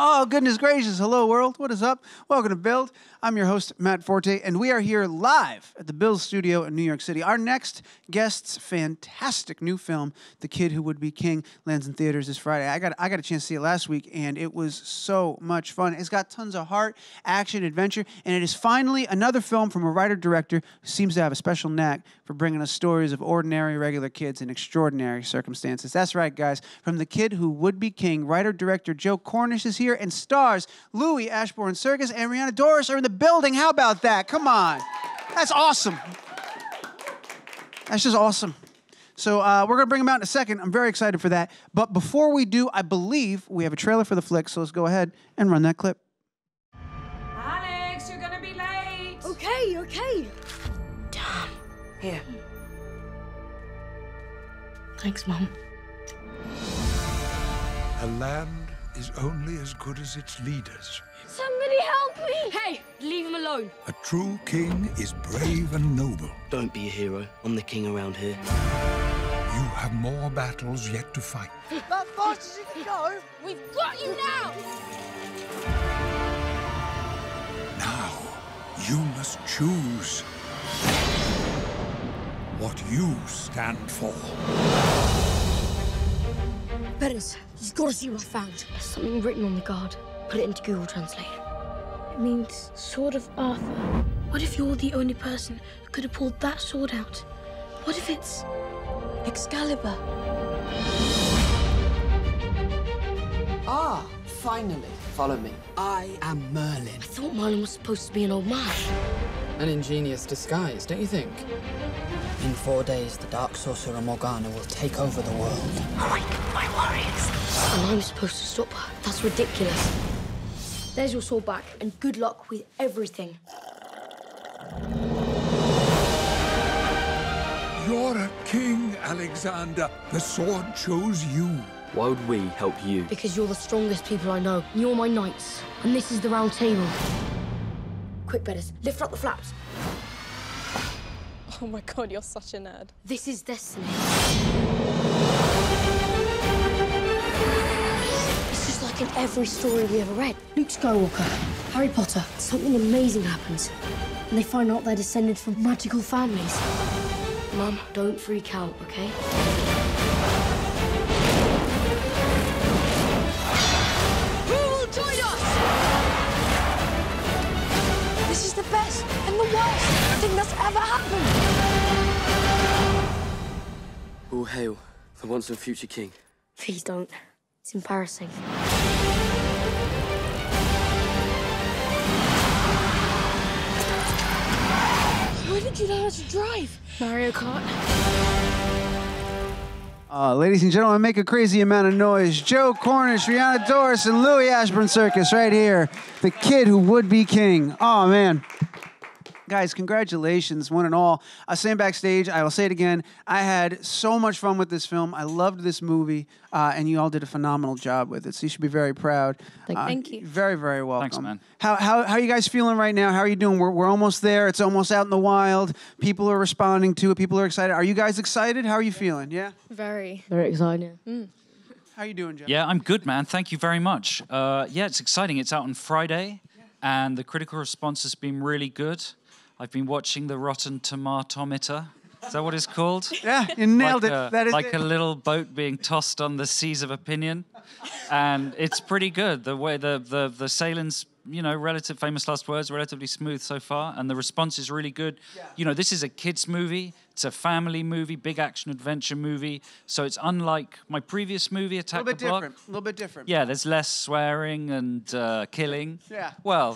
Oh, goodness gracious. Hello, world. What is up? Welcome to Build. I'm your host, Matt Forte, and we are here live at the Build Studio in New York City. Our next guest's fantastic new film, The Kid Who Would Be King, lands in theaters this Friday. I got a chance to see it last week, and it was so much fun. It's got tons of heart, action, adventure, and it is finally another film from a writer-director who seems to have a special knack for bringing us stories of ordinary, regular kids in extraordinary circumstances. That's right, guys. From The Kid Who Would Be King, writer-director Joe Cornish is here, and stars Louis Ashbourne Serkis and Rhianna Dorris are in the building. How about that? Come on. That's awesome. That's just awesome. So we're going to bring them out in a second. I'm very excited for that. But before we do, I believe we have a trailer for the flick, so let's go ahead and run that clip. Alex, you're going to be late. Okay. Damn. Here. Thanks, Mum. A land is only as good as its leaders. Somebody help me! Hey, leave him alone. A true king is brave and noble. Don't be a hero. I'm the king around here. You have more battles yet to fight. That fast as you can go? We've got you now! Now, you must choose what you stand for. Betters, you've got to see what I found. There's something written on the guard. Put it into Google Translate. It means Sword of Arthur. What if you're the only person who could have pulled that sword out? What if it's Excalibur? Ah, finally. Follow me. I am Merlin. I thought Merlin was supposed to be an old man. An ingenious disguise, don't you think? In 4 days, the dark sorcerer Morgana will take over the world. Awaken my warriors. And I'm supposed to stop her. That's ridiculous. There's your sword back, and good luck with everything. You're a king, Alexander. The sword chose you. Why would we help you? Because you're the strongest people I know. You're my knights, and this is the round table. Quick, Betters, lift up the flaps. Oh my God, you're such a nerd. This is destiny. It's just like in every story we ever read. Luke Skywalker, Harry Potter, something amazing happens. And they find out they're descended from magical families. Mum, don't freak out, okay? Who will join us? This is the best and the worst thing that's ever happened. All hail the once and future king. Please don't. It's embarrassing. Where did you learn how to drive? Mario Kart. Ladies and gentlemen, make a crazy amount of noise. Joe Cornish, Rhianna Dorris, and Louis Ashbourne Serkis right here. The Kid Who Would Be King. Oh, man. Guys, congratulations, one and all. I was saying backstage, I will say it again, I had so much fun with this film. I loved this movie, and you all did a phenomenal job with it, so you should be very proud. Thank you. Very, very welcome. Thanks, man. How are you guys feeling right now? How are you doing? We're almost there. It's almost out in the wild. People are responding to it. People are excited. Are you guys excited? How are you feeling? Yeah? Very. Very exciting. How you doing, Joe? Yeah, I'm good, man. Thank you very much. Yeah, it's exciting. It's out on Friday, and the critical response has been really good. I've been watching the Rotten Tomatometer. Is that what it's called? Yeah, you nailed like it. That is like it. a little boat being tossed on the seas of opinion, and it's pretty good. The way the sailing's, relative famous last words, relatively smooth so far, and the response is really good. Yeah. This is a kids movie. It's a family movie, big action adventure movie. So it's unlike my previous movie, Attack the Block. A little bit different. Yeah, there's less swearing and killing. Yeah. Well,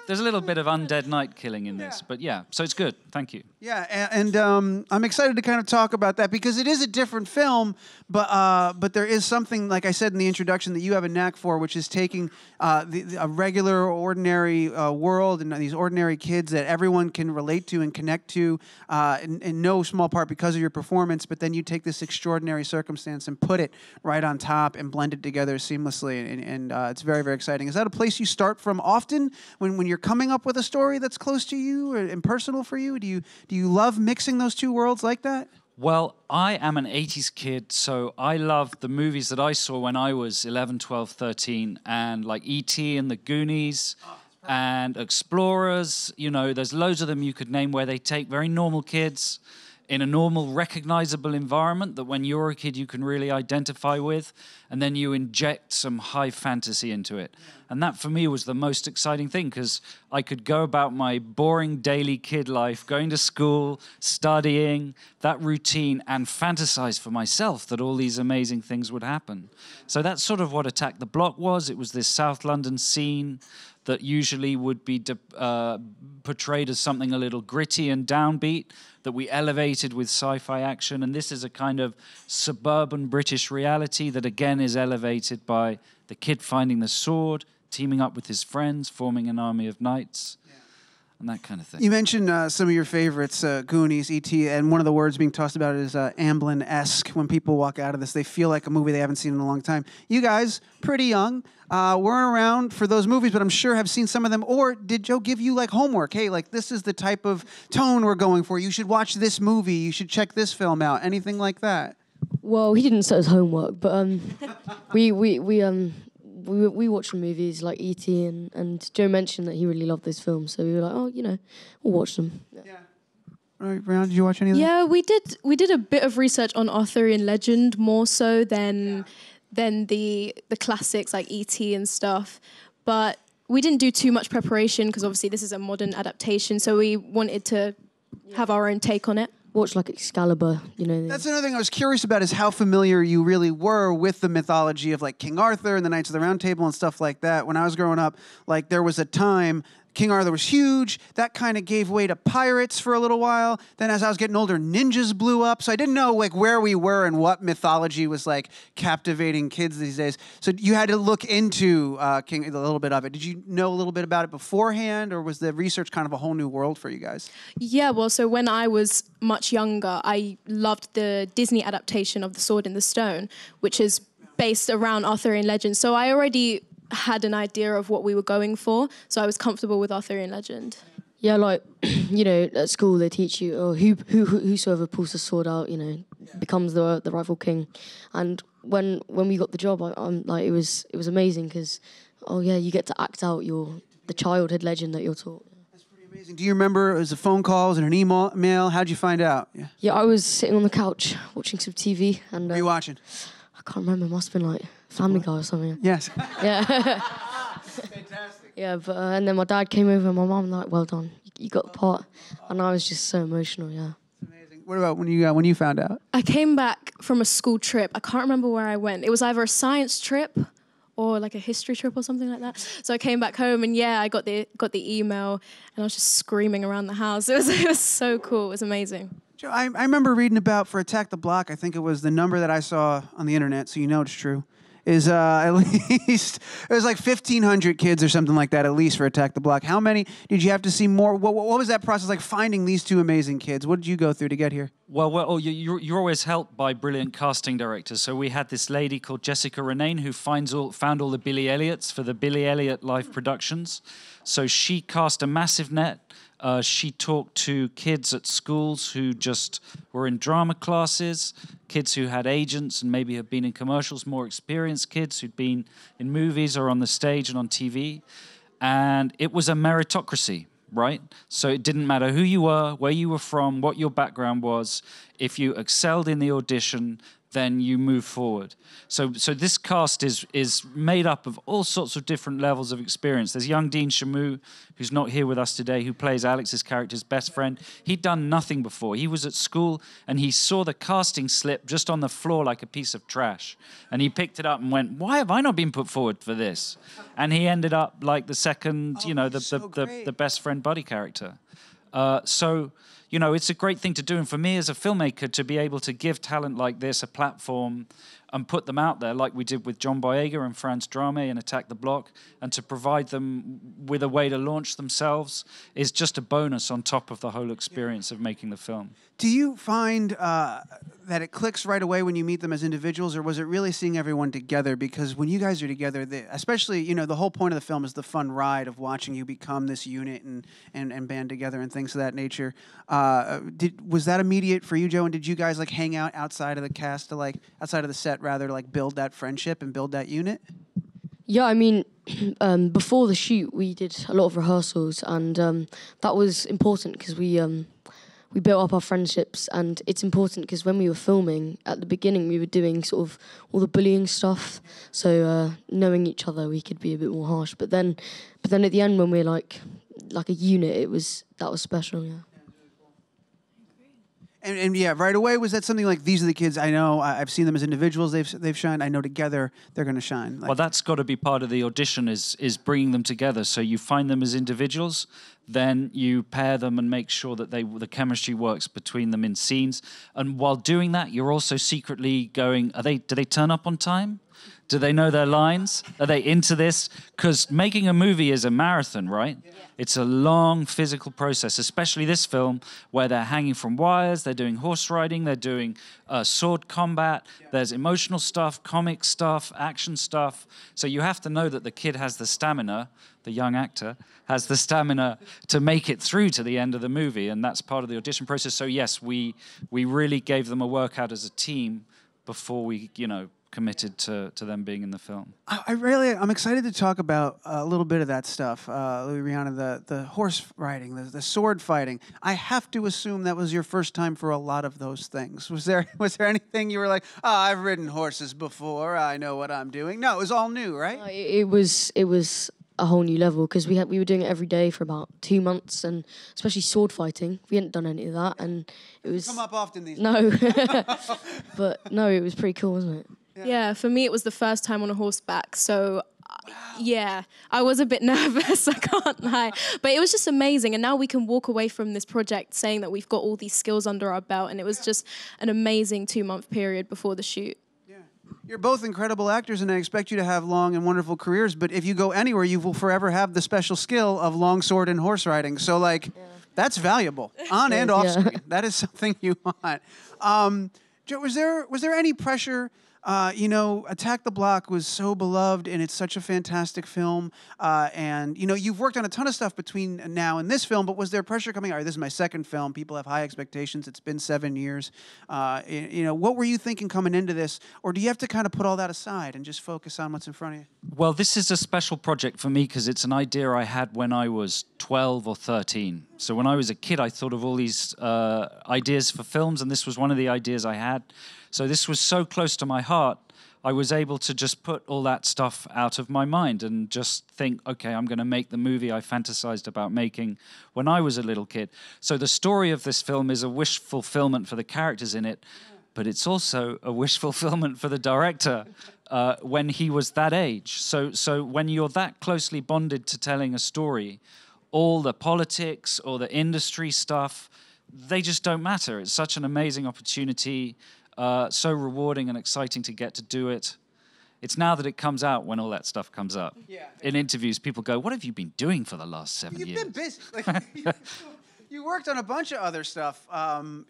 there's a little bit of undead knight killing in this, but yeah, so it's good. Thank you. Yeah, and I'm excited to kind of talk about that because it is a different film, but there is something, like I said in the introduction, that you have a knack for, which is taking a regular, ordinary world and these ordinary kids that everyone can relate to and connect to, in no small part because of your performance, but then you take this extraordinary circumstance and put it right on top and blend it together seamlessly, and it's very, very exciting. Is that a place you start from often when you're coming up with a story that's close to you and personal for you? Do you love mixing those two worlds like that? Well, I am an 80s kid, so I loved the movies that I saw when I was 11, 12, 13, and like E.T. and the Goonies and Explorers. You know, there's loads of them you could name where they take very normal kids in a normal, recognizable environment that when you're a kid you can really identify with, and then you inject some high fantasy into it. And that for me was the most exciting thing, because I could go about my boring daily kid life, going to school, studying, that routine, and fantasize for myself that all these amazing things would happen. So that's sort of what Attack the Block was. It was this South London scene that usually would be portrayed as something a little gritty and downbeat, that we elevated with sci-fi action. And this is a kind of suburban British reality that again is elevated by the kid finding the sword, teaming up with his friends, forming an army of knights, and that kind of thing. You mentioned some of your favorites, Goonies, E.T., and one of the words being tossed about is Amblin-esque. When people walk out of this, they feel like a movie they haven't seen in a long time. You guys, pretty young, weren't around for those movies, but I'm sure have seen some of them. Or did Joe give you like homework? Hey, like this is the type of tone we're going for. You should watch this movie. You should check this film out. Anything like that? Well, he didn't set us homework, but we watched some movies like E.T. and Joe mentioned that he really loved those films, so we were like, oh, you know, we'll watch them. Yeah. All right, Rhianna, did you watch any of them? Yeah, we did. We did a bit of research on Arthurian legend, more so than the classics like E.T. and stuff. But we didn't do too much preparation because obviously this is a modern adaptation, so we wanted to have our own take on it. Watch like Excalibur, you know. That's another thing I was curious about, is how familiar you really were with the mythology of like King Arthur and the Knights of the Round Table and stuff like that. When I was growing up, like there was a time King Arthur was huge. That kind of gave way to pirates for a little while. Then as I was getting older, ninjas blew up. So I didn't know like where we were and what mythology was like captivating kids these days. So you had to look into King a little bit of it. Did you know a little bit about it beforehand, or was the research kind of a whole new world for you guys? Yeah, well, so when I was much younger, I loved the Disney adaptation of The Sword in the Stone, which is based around Arthurian legend. So I already had an idea of what we were going for, so I was comfortable with Arthurian legend. Yeah, like, you know, at school they teach you, oh, whosoever pulls the sword out, you know, becomes the rightful king. And when we got the job, I'm like, it was amazing because, oh yeah, you get to act out the childhood legend that you're taught. That's pretty amazing. Do you remember, it was a phone call, was it an email? How'd you find out? Yeah, I was sitting on the couch watching some TV. And what were you watching? I can't remember, it must have been like Family Guy or something. Yes. Yeah. Fantastic. Yeah, but and then my dad came over and my mum like, well done, you got the part. And I was just so emotional, yeah. That's amazing. What about when you found out? I came back from a school trip. I can't remember where I went. It was either a science trip or like a history trip or something like that. So I came back home and yeah, I got the email and I was just screaming around the house. It was so cool. It was amazing. Joe, I remember reading about, for Attack the Block, I think it was the number that I saw on the internet, so you know it's true, is at least, it was like 1,500 kids or something like that, at least, for Attack the Block. How many did you have to see more? What was that process like, finding these two amazing kids? What did you go through to get here? Well, you're always helped by brilliant casting directors. So we had this lady called Jessica Renane who found all the Billy Elliots for the Billy Elliot live productions. So she cast a massive net. She talked to kids at schools who just were in drama classes, kids who had agents and maybe had been in commercials, more experienced kids who'd been in movies or on the stage and on TV. And it was a meritocracy, right? So it didn't matter who you were, where you were from, what your background was. If you excelled in the audition, then you move forward. So this cast is made up of all sorts of different levels of experience. There's young Dean Shamu, who's not here with us today, who plays Alex's character's best friend. He'd done nothing before. He was at school and he saw the casting slip just on the floor like a piece of trash. And he picked it up and went, why have I not been put forward for this? And he ended up like the second, the best friend buddy character. So, it's a great thing to do. And for me as a filmmaker, to be able to give talent like this a platform and put them out there like we did with John Boyega and Franz Drame in Attack the Block, and to provide them with a way to launch themselves is just a bonus on top of the whole experience of making the film. Do you find that it clicks right away when you meet them as individuals, or was it really seeing everyone together? Because when you guys are together, especially, you know, the whole point of the film is the fun ride of watching you become this unit and band together and things of that nature. Was that immediate for you, Joe? And did you guys like hang out outside of the cast, to like outside of the set rather, to like build that friendship and build that unit? Yeah, I mean, before the shoot, we did a lot of rehearsals, and that was important because we built up our friendships, and it's important because when we were filming, at the beginning, we were doing sort of all the bullying stuff, so knowing each other, we could be a bit more harsh. But then at the end, when we're like a unit, that was special, yeah. And yeah, right away, was that something like, these are the kids I know, I've seen them as individuals, they've shined, I know together they're going to shine? Like, well, that's got to be part of the audition, is bringing them together. So you find them as individuals, then you pair them and make sure that the chemistry works between them in scenes. And while doing that, you're also secretly going, do they turn up on time? Do they know their lines? Are they into this? Because making a movie is a marathon, right? Yeah. It's a long physical process, especially this film where they're hanging from wires, they're doing horse riding, they're doing sword combat, there's emotional stuff, comic stuff, action stuff. So you have to know that the kid has the stamina, the young actor has the stamina to make it through to the end of the movie, and that's part of the audition process. So yes, we really gave them a workout as a team before we, committed to them being in the film. I'm excited to talk about a little bit of that stuff, Rhianna, the horse riding, the sword fighting. I have to assume that was your first time for a lot of those things. Was there anything you were like, I've ridden horses before, I know what I'm doing? No, it was all new, right? It was a whole new level because we were doing it every day for about 2 months, and especially sword fighting. We hadn't done any of that, and it was come up often these days. But no, it was pretty cool, wasn't it? Yeah, for me it was the first time on a horseback, so yeah, I was a bit nervous, I can't lie. But it was just amazing, and now we can walk away from this project saying that we've got all these skills under our belt, and it was just an amazing 2-month period before the shoot. Yeah, you're both incredible actors, and I expect you to have long and wonderful careers, but if you go anywhere, you will forever have the special skill of longsword and horse riding, so that's valuable, on and off screen. That is something you want. Joe, was there any pressure? Attack the Block was so beloved, and it's such a fantastic film. And, you've worked on a ton of stuff between now and this film, but was there pressure coming? All right, this is my second film. People have high expectations. It's been 7 years. What were you thinking coming into this? Or do you have to kind of put all that aside and just focus on what's in front of you? Well, this is a special project for me because it's an idea I had when I was 12 or 13. So when I was a kid, I thought of all these ideas for films, and this was one of the ideas I had. So this was so close to my heart, I was able to just put all that stuff out of my mind and just think, okay, I'm going to make the movie I fantasized about making when I was a little kid. So the story of this film is a wish fulfillment for the characters in it, but it's also a wish fulfillment for the director when he was that age. So when you're that closely bonded to telling a story, all the politics or the industry stuff, they just don't matter. It's such an amazing opportunity. So rewarding and exciting to get to do it. It's now that it comes out when all that stuff comes up. Yeah. In interviews, people go, what have you been doing for the last 7 years? You've been busy. You worked on a bunch of other stuff.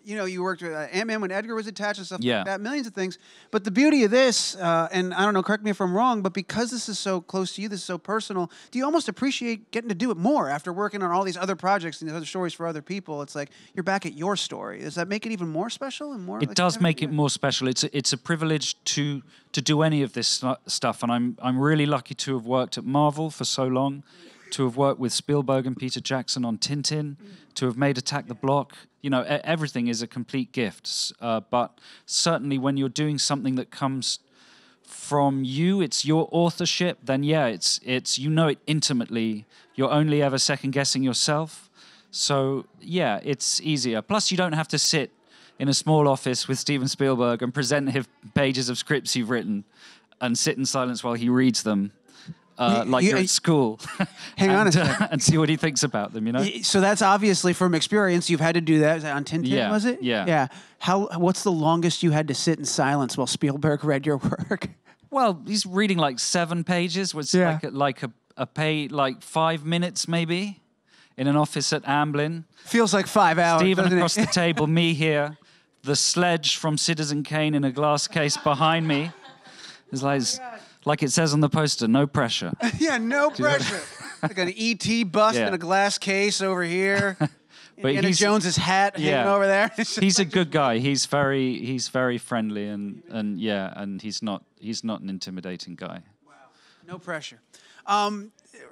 You worked with Ant-Man when Edgar was attached and stuff like that, millions of things. But the beauty of this, and I don't know, correct me if I'm wrong, but because this is so close to you, this is so personal, do you almost appreciate getting to do it more after working on all these other projects and these other stories for other people? It's like you're back at your story. Does that make it even more special and more? It does make it more special. It's a privilege to do any of this stuff, and I'm really lucky to have worked at Marvel for so long, to have worked with Spielberg and Peter Jackson on Tintin, to have made Attack the Block. Everything is a complete gift. But certainly when you're doing something that comes from you, it's your authorship, then it's it intimately. You're only ever second-guessing yourself. So, it's easier. Plus, you don't have to sit in a small office with Steven Spielberg and present him pages of scripts you've written and sit in silence while he reads them. like you're at school. Hang on a second. And see what he thinks about them, you know? So that's obviously from experience. You've had to do that. Was that on Tintin, was it? Yeah. Yeah. What's the longest you had to sit in silence while Spielberg read your work? Well, he's reading like 7 pages, which like a pay, like 5 minutes maybe, in an office at Amblin. Feels like 5 hours. Stephen across the table, me here, the sledge from Citizen Kane in a glass case behind me. It's like it says on the poster, no pressure. Yeah, no pressure. Like an E.T. bust in a glass case over here. But Indiana Jones's hat hanging over there. He's a good guy. He's very friendly and he's not an intimidating guy. Wow, no pressure.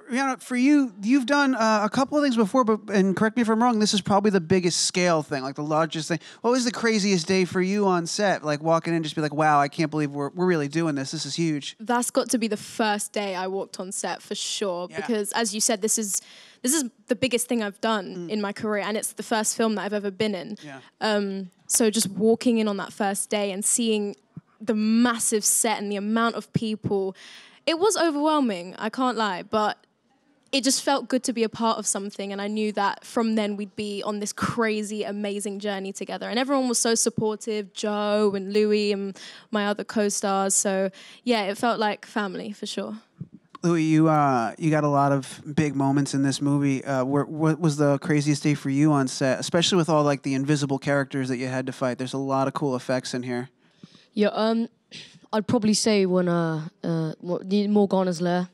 Rhianna, for you, you've done a couple of things before, and correct me if I'm wrong, this is probably the biggest scale thing, like the largest thing. What was the craziest day for you on set? Like walking in, just be like, wow, I can't believe we're really doing this. This is huge. That's got to be the first day I walked on set for sure, because as you said, this is the biggest thing I've done in my career, and it's the first film that I've ever been in. Yeah. So just walking in on that first day and seeing the massive set and the amount of people, it was overwhelming, I can't lie, but it just felt good to be a part of something, and I knew that from then we'd be on this crazy, amazing journey together. And everyone was so supportive, Joe and Louis and my other co-stars. So yeah, it felt like family for sure. Louis, you got a lot of big moments in this movie. What was the craziest day for you on set, especially with all like the invisible characters that you had to fight? There's a lot of cool effects in here. Yeah, I'd probably say when Morgana's lair.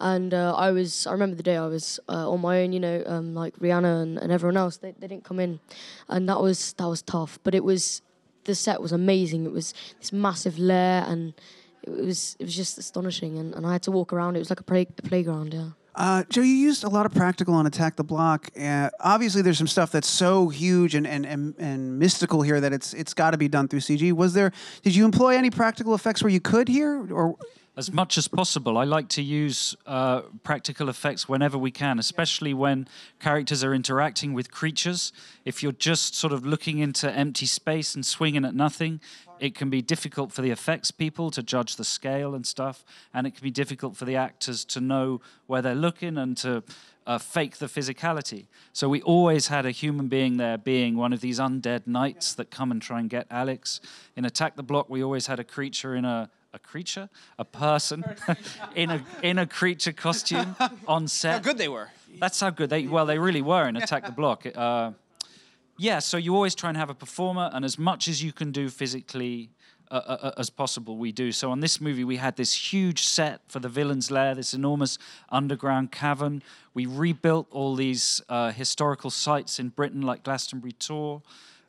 And I remember the day I was on my own, you know, like Rhianna and everyone else, they didn't come in. And that was tough. But the set was amazing. It was this massive lair, and it was just astonishing. And I had to walk around. It was like a playground, yeah. Joe, you used a lot of practical on Attack the Block. Obviously, there's some stuff that's so huge and mystical here that it's got to be done through CG. Did you employ any practical effects where you could here, or? As much as possible. I like to use practical effects whenever we can, especially when characters are interacting with creatures. If you're just sort of looking into empty space and swinging at nothing, it can be difficult for the effects people to judge the scale and stuff, and it can be difficult for the actors to know where they're looking and to fake the physicality. So we always had a human being there, being one of these undead knights that come and try and get Alex. In Attack the Block, we always had a creature in a person in a creature costume on set. How good they were. That's how good they really were in Attack the Block. Yeah, so you always try and have a performer, and as much as you can do physically as possible, we do. So on this movie, we had this huge set for the villain's lair, this enormous underground cavern. We rebuilt all these historical sites in Britain, like Glastonbury Tor.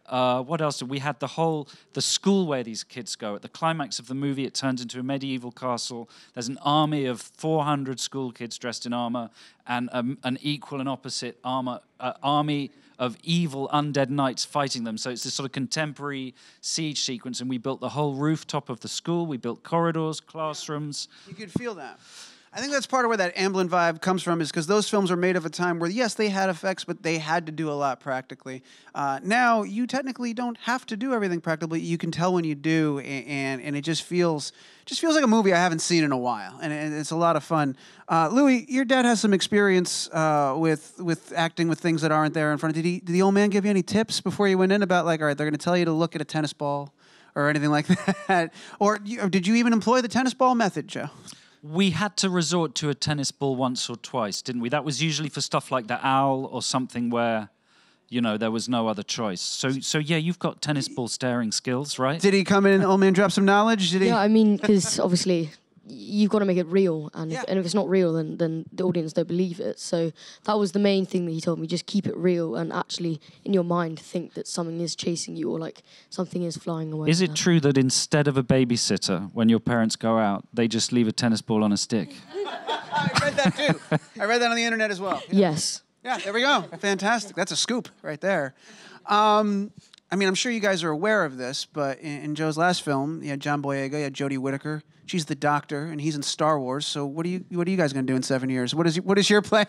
What else did we had? The school where these kids go. At the climax of the movie, it turns into a medieval castle. There's an army of 400 school kids dressed in armor, and an equal and opposite army of evil undead knights fighting them. So it's this sort of contemporary siege sequence, and we built the whole rooftop of the school. We built corridors, classrooms. You could feel that. I think that's part of where that Amblin vibe comes from, is because those films were made of a time where, yes, they had effects, but they had to do a lot practically. Now, you technically don't have to do everything practically. You can tell when you do, and it just feels like a movie I haven't seen in a while, and it's a lot of fun. Louis, your dad has some experience with acting with things that aren't there in front of. Did the old man give you any tips before you went in about, like, all right, they're going to tell you to look at a tennis ball or anything like that? Or did you even employ the tennis ball method, Joe? We had to resort to a tennis ball once or twice, didn't we? That was usually for stuff like the owl or something where, you know, there was no other choice. So yeah, you've got tennis ball staring skills, right? Did he come in and old man drop some knowledge? Did he? Yeah, I mean, because obviously you've got to make it real, and if it's not real, then the audience don't believe it. So that was the main thing that he told me: just keep it real, and actually in your mind think that something is chasing you, or like something is flying away. Is it true that instead of a babysitter, when your parents go out, they just leave a tennis ball on a stick? I read that too. I read that on the internet as well. Yes. Yeah, there we go. Fantastic. That's a scoop right there. I mean, I'm sure you guys are aware of this, but in Joe's last film, you had John Boyega, you had Jodie Whittaker. She's the Doctor, and he's in Star Wars. So what are you guys going to do in 7 years? What is your plan?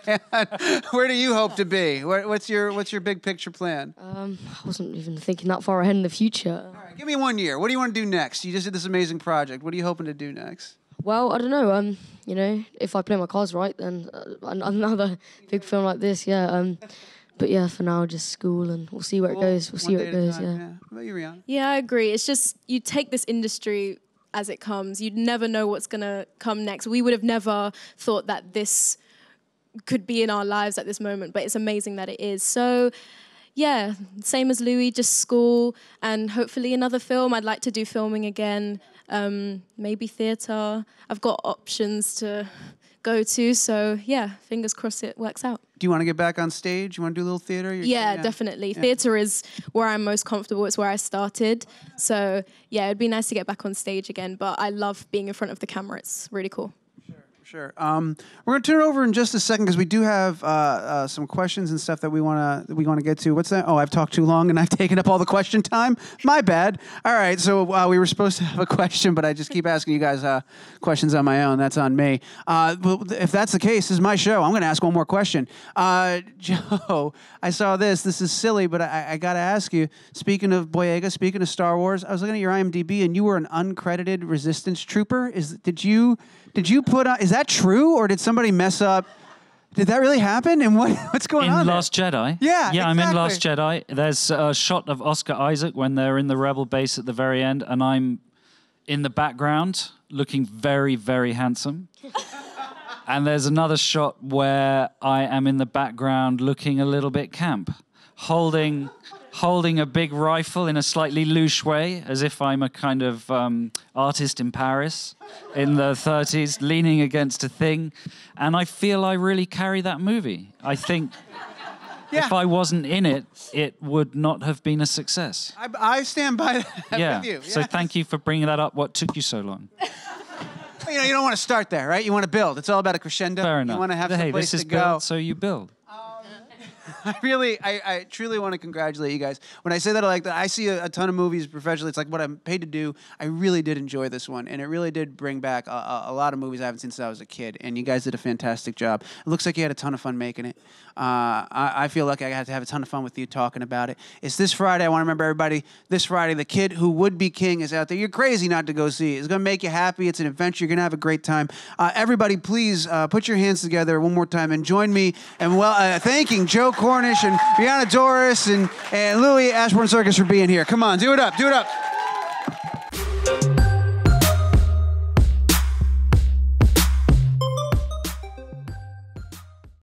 Where do you hope to be? What's your big picture plan? I wasn't even thinking that far ahead in the future. All right, give me 1 year. What do you want to do next? You just did this amazing project. What are you hoping to do next? Well, I don't know. you know, if I play my cards right, then another big film like this, yeah. But yeah, for now, just school, and we'll see where it goes. We'll see where it goes, yeah. What about you, Rhianna? Yeah, I agree. It's just, you take this industry as it comes. You'd never know what's going to come next. We would have never thought that this could be in our lives at this moment, but it's amazing that it is. So, yeah, same as Louis, just school, and hopefully another film. I'd like to do filming again, maybe theatre. I've got options to go to, so yeah, fingers crossed it works out. Do you want to get back on stage? You want to do a little theatre? Yeah, definitely. Yeah. Theatre is where I'm most comfortable. It's where I started. So yeah, it'd be nice to get back on stage again, but I love being in front of the camera. It's really cool. Sure. We're going to turn it over in just a second because we do have some questions and stuff that we want to get to. What's that? Oh, I've talked too long and I've taken up all the question time. My bad. All right. So we were supposed to have a question, but I just keep asking you guys questions on my own. That's on me. If that's the case, this is my show. I'm going to ask one more question. Joe, I saw this. This is silly, but I got to ask you. Speaking of Boyega, speaking of Star Wars, I was looking at your IMDb and you were an uncredited Resistance trooper. Did you put on? Is that true, or did somebody mess up? Did that really happen? And what's going on? In Last Jedi? Yeah, exactly. I'm in Last Jedi. There's a shot of Oscar Isaac when they're in the Rebel base at the very end, and I'm in the background looking very, very handsome. And there's another shot where I am in the background looking a little bit camp, holding a big rifle in a slightly louche way, as if I'm a kind of artist in Paris in the 30s, leaning against a thing. And I feel I really carry that movie. I think if I wasn't in it, it would not have been a success. I stand by that with you. So thank you for bringing that up. What took you so long? You know, you don't want to start there, right? You want to build. It's all about a crescendo. Fair enough. You want to have some place this is to go. Build, so you build. I truly want to congratulate you guys. When I say that, I see a ton of movies professionally. It's like what I'm paid to do. I really did enjoy this one, and it really did bring back a lot of movies I haven't seen since I was a kid, and you guys did a fantastic job. It looks like you had a ton of fun making it. I feel like I had to have a ton of fun with you talking about it. It's this Friday. I want to remember everybody, this Friday, The Kid Who Would Be King is out there. You're crazy not to go see it. It's going to make you happy. It's an adventure. You're going to have a great time. Everybody, please put your hands together one more time and join me in thanking Joe Cornish and Rhianna Dorris and Louis Ashbourne Serkis for being here. Come on, do it up, do it up.